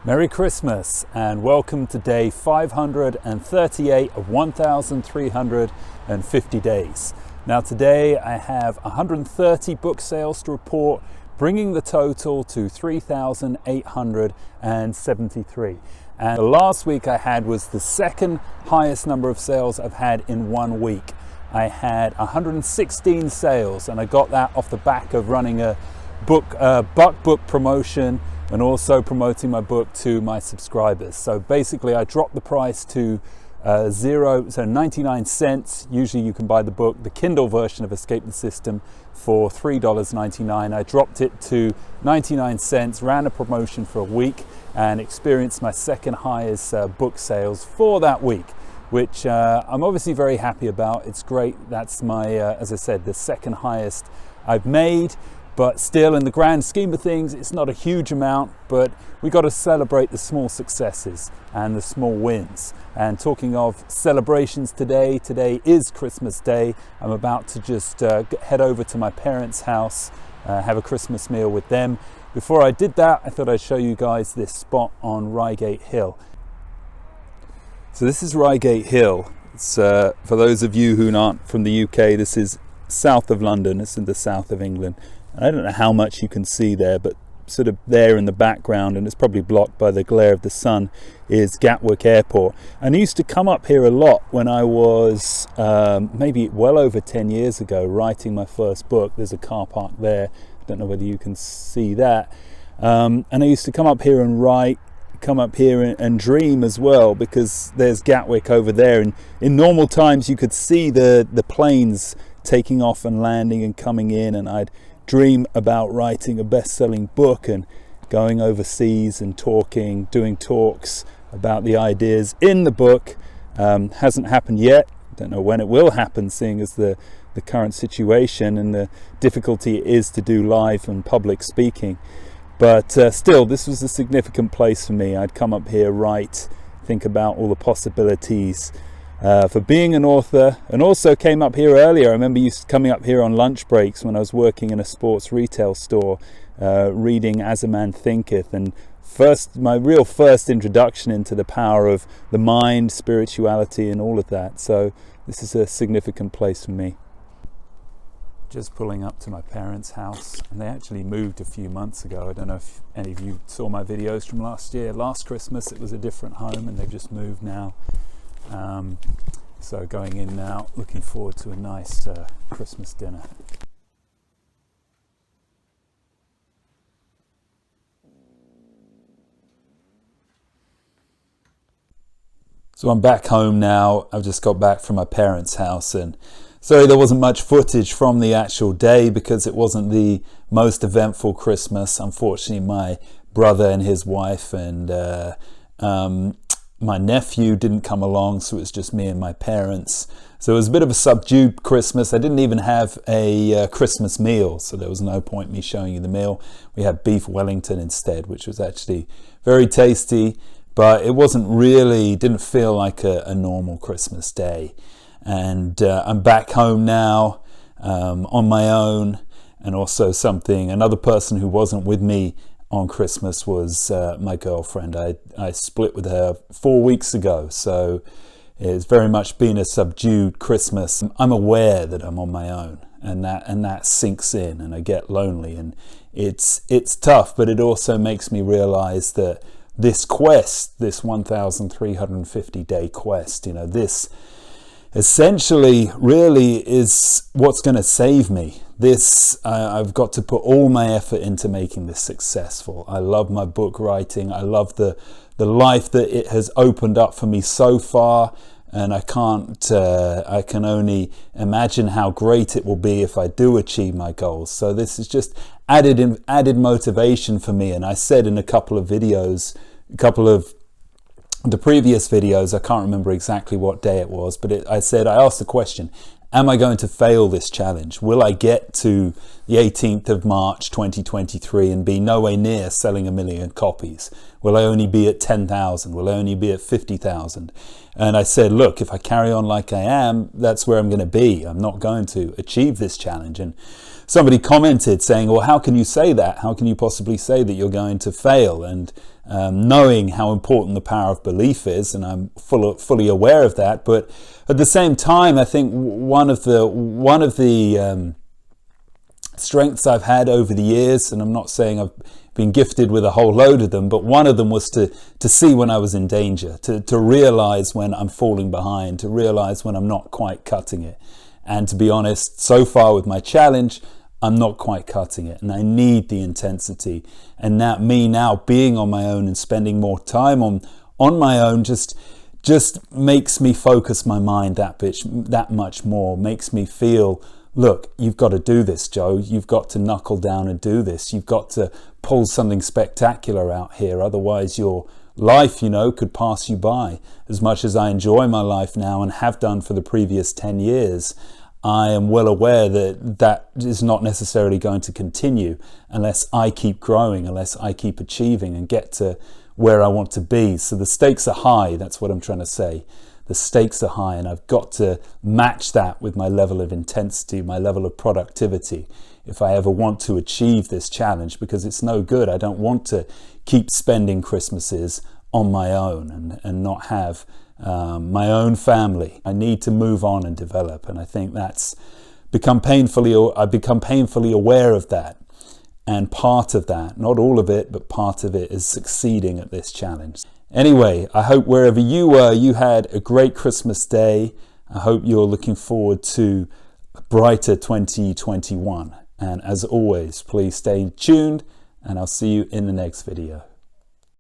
Merry Christmas and welcome to day 538 of 1,350 days. Now today I have 130 book sales to report, bringing the total to 3,873. And the last week I had was the second highest number of sales I've had in 1 week. I had 116 sales, and I got that off the back of running a buck book promotion and also promoting my book to my subscribers. So basically I dropped the price to 99 cents. Usually you can buy the book, the Kindle version of Escape the System, for $3.99. I dropped it to 99 cents, ran a promotion for a week and experienced my second highest book sales for that week, which I'm obviously very happy about. It's great. That's my, as I said, the second highest I've made. But still, in the grand scheme of things, it's not a huge amount, but we got to celebrate the small successes and the small wins. And talking of celebrations today is Christmas Day. I'm about to just head over to my parents' house, have a Christmas meal with them. Before I did that, I thought I'd show you guys this spot on Reigate Hill. So this is Reigate Hill. It's, for those of you who aren't from the UK, this is south of London. It's in the south of England. I don't know how much you can see there, but sort of there in the background, and it's probably blocked by the glare of the sun, is Gatwick Airport. And I used to come up here a lot when I was maybe well over 10 years ago writing my first book. There's a car park there. I don't know whether you can see that. And I used to come up here and write, come up here and dream as well, because there's Gatwick over there, and in normal times you could see the planes taking off and landing and coming in, and I'd dream about writing a best-selling book and going overseas and doing talks about the ideas in the book. Hasn't happened yet. Don't know when it will happen, seeing as the current situation and the difficulty it is to do live and public speaking. But still, this was a significant place for me. I'd come up here, write, think about all the possibilities for being an author, and also came up here earlier. I remember coming up here on lunch breaks when I was working in a sports retail store, reading As a Man Thinketh, and my real first introduction into the power of the mind, spirituality and all of that. So this is a significant place for me. Just pulling up to my parents' house, and they actually moved a few months ago. I don't know if any of you saw my videos from last year. Last Christmas it was a different home, and they've just moved now. So going in now, looking forward to a nice Christmas dinner. So I'm back home now. I've just got back from my parents' house, and sorry there wasn't much footage from the actual day because it wasn't the most eventful Christmas. Unfortunately, my brother and his wife and my nephew didn't come along, so it was just me and my parents. So it was a bit of a subdued Christmas. I didn't even have a Christmas meal, so there was no point me showing you the meal. We had beef Wellington instead, which was actually very tasty, but it didn't feel like a normal Christmas day. And I'm back home now on my own, and also another person who wasn't with me on Christmas was my girlfriend. I split with her 4 weeks ago, so it's very much been a subdued Christmas. I'm aware that I'm on my own, and that sinks in, and I get lonely, and it's tough, but it also makes me realize that this quest, this 1,350 day quest, this essentially really is what's going to save me. I've got to put all my effort into making this successful. I love my book writing. I love the life that it has opened up for me so far, and I can only imagine how great it will be if I do achieve my goals. So this is just added motivation for me. And I said in a couple of the previous videos, I can't remember exactly what day it was, but I asked the question, am I going to fail this challenge? Will I get to the 18th of March 2023 and be nowhere near selling 1 million copies? Will I only be at 10,000? Will I only be at 50,000? And I said, look, if I carry on like I am, that's where I'm going to be. I'm not going to achieve this challenge. And somebody commented saying, well, how can you say that? How can you possibly say that you're going to fail? And knowing how important the power of belief is, and I'm fully aware of that, but at the same time, I think one of the strengths I've had over the years, and I'm not saying I've been gifted with a whole load of them, but one of them was to see when I was in danger, to realize when I'm falling behind, to realize when I'm not quite cutting it. And to be honest, so far with my challenge, I'm not quite cutting it, and I need the intensity. And that me now being on my own and spending more time on my own just makes me focus my mind that much more, makes me feel, look, you've got to do this, Joe. You've got to knuckle down and do this. You've got to pull something spectacular out here. Otherwise, your life, could pass you by. As much as I enjoy my life now and have done for the previous 10 years, I am well aware that is not necessarily going to continue unless I keep growing, unless I keep achieving and get to where I want to be. So the stakes are high. That's what I'm trying to say. The stakes are high, and I've got to match that with my level of intensity, my level of productivity, if I ever want to achieve this challenge, because it's no good. I don't want to keep spending Christmases on my own and not have my own family. I need to move on and develop, and I think I've become painfully aware of that. And part of that, not all of it, but part of it is succeeding at this challenge. Anyway, I hope wherever you were, you had a great Christmas day. I hope you're looking forward to a brighter 2021. And as always, please stay tuned, and I'll see you in the next video.